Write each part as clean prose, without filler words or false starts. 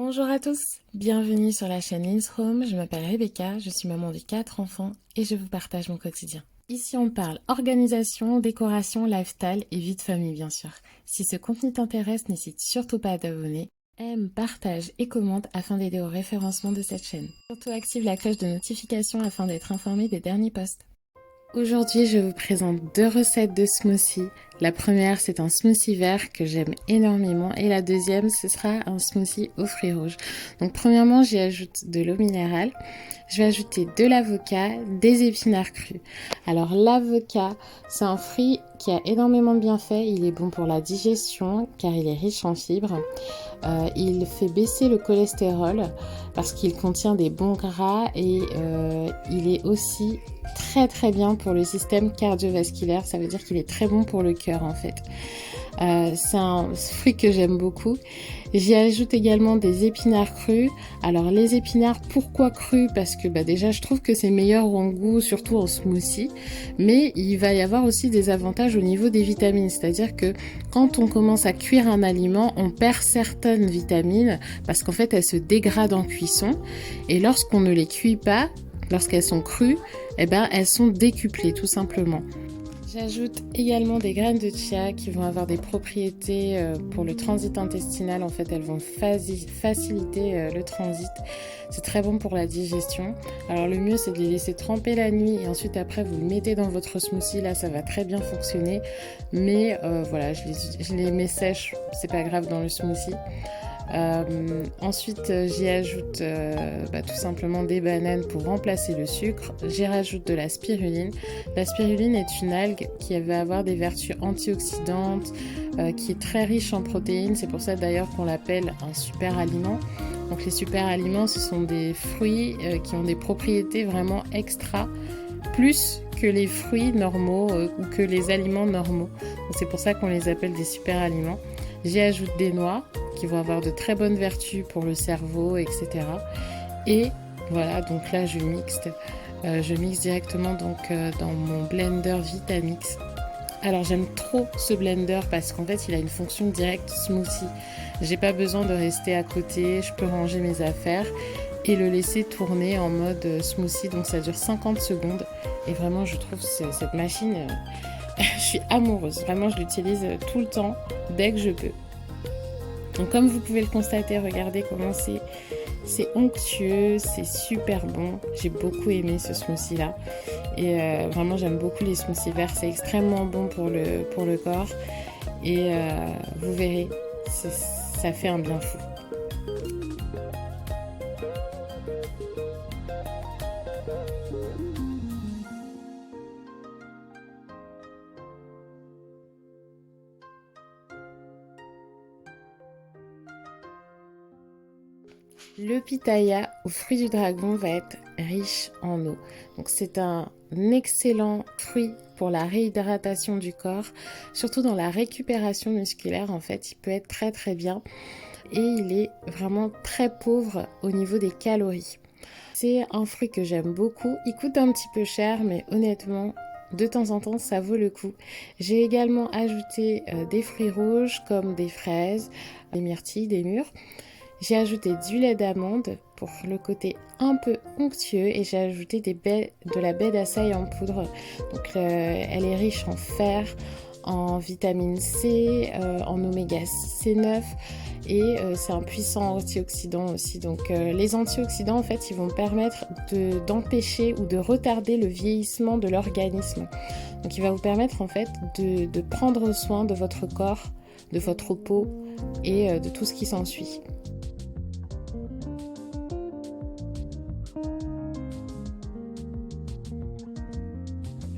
Bonjour à tous, bienvenue sur la chaîne Lynn's Home, je m'appelle Rebecca, je suis maman de 4 enfants et je vous partage mon quotidien. Ici on parle organisation, décoration, lifestyle et vie de famille bien sûr. Si ce contenu t'intéresse, n'hésite surtout pas à t'abonner. Aime, partage et commente afin d'aider au référencement de cette chaîne. Surtout active la cloche de notification afin d'être informé des derniers posts. Aujourd'hui, je vous présente 2 recettes de smoothie. La première, c'est un smoothie vert que j'aime énormément et la deuxième, ce sera un smoothie aux fruits rouges. Donc premièrement, j'y ajoute de l'eau minérale. Je vais ajouter de l'avocat, des épinards crus. Alors l'avocat, c'est un fruit qui a énormément de bienfaits. Il est bon pour la digestion car il est riche en fibres. Il fait baisser le cholestérol parce qu'il contient des bons gras et il est aussi très bien pour le système cardiovasculaire. Ça veut dire qu'il est très bon pour le cœur en fait. C'est un fruit que j'aime beaucoup. J'y ajoute également des épinards crus. Alors les épinards, pourquoi crus? Parce que déjà je trouve que c'est meilleur en goût, surtout en smoothie. Mais il va y avoir aussi des avantages au niveau des vitamines. C'est-à-dire que quand on commence à cuire un aliment, on perd certaines vitamines parce qu'en fait elles se dégradent en cuisson. Et lorsqu'on ne les cuit pas, lorsqu'elles sont crues, elles sont décuplées tout simplement. J'ajoute également des graines de chia qui vont avoir des propriétés pour le transit intestinal. En fait, elles vont faciliter le transit. C'est très bon pour la digestion. Alors le mieux, c'est de les laisser tremper la nuit et ensuite après, vous le mettez dans votre smoothie. Là, ça va très bien fonctionner. Mais voilà, je les mets sèches. C'est pas grave dans le smoothie. Ensuite j'y ajoute tout simplement des bananes pour remplacer le sucre. J'y rajoute de la spiruline. La spiruline est une algue qui va avoir des vertus antioxydantes, qui est très riche en protéines. C'est pour ça d'ailleurs qu'on l'appelle un super aliment. Donc les super aliments, ce sont des fruits qui ont des propriétés vraiment extra, plus que les fruits normaux ou que les aliments normaux. Donc c'est pour ça qu'on les appelle des super aliments. J'y ajoute des noix qui vont avoir de très bonnes vertus pour le cerveau, etc. Et voilà, donc là je mixe directement dans mon blender Vitamix. Alors j'aime trop ce blender parce qu'en fait il a une fonction directe smoothie. J'ai pas besoin de rester à côté, je peux ranger mes affaires et le laisser tourner en mode smoothie. Donc ça dure 50 secondes et vraiment je trouve cette machine... je suis amoureuse, vraiment je l'utilise tout le temps, dès que je peux. Donc comme vous pouvez le constater, regardez comment c'est onctueux, c'est super bon. J'ai beaucoup aimé ce smoothie là. Et vraiment j'aime beaucoup les smoothies verts, c'est extrêmement bon pour le corps. Et vous verrez, ça fait un bien fou. Le pitaya aux fruits du dragon va être riche en eau. Donc c'est un excellent fruit pour la réhydratation du corps, surtout dans la récupération musculaire en fait, il peut être très bien et il est vraiment très pauvre au niveau des calories. C'est un fruit que j'aime beaucoup, il coûte un petit peu cher mais honnêtement de temps en temps ça vaut le coup. J'ai également ajouté des fruits rouges comme des fraises, des myrtilles, des mûres. J'ai ajouté du lait d'amande pour le côté un peu onctueux et j'ai ajouté de la baie d'acai en poudre. Donc elle est riche en fer, en vitamine C, en oméga 6 et 9 et c'est un puissant antioxydant aussi. Donc les antioxydants en fait ils vont permettre d'empêcher ou de retarder le vieillissement de l'organisme. Donc il va vous permettre en fait de prendre soin de votre corps, de votre peau et de tout ce qui s'ensuit.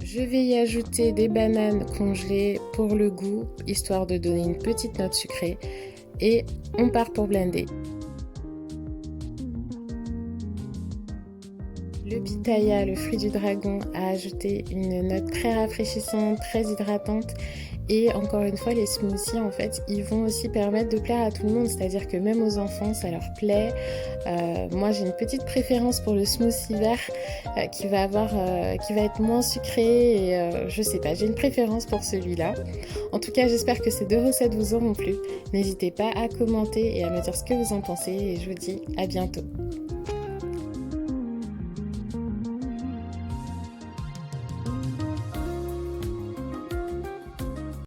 Je vais y ajouter des bananes congelées pour le goût, histoire de donner une petite note sucrée. Et on part pour blender. Le pitaya, le fruit du dragon, a ajouté une note très rafraîchissante, très hydratante. Et encore une fois, les smoothies, en fait, ils vont aussi permettre de plaire à tout le monde. C'est-à-dire que même aux enfants, ça leur plaît. Moi, j'ai une petite préférence pour le smoothie vert qui va être moins sucré. Et je sais pas, j'ai une préférence pour celui-là. En tout cas, j'espère que ces 2 recettes vous auront plu. N'hésitez pas à commenter et à me dire ce que vous en pensez. Et je vous dis à bientôt.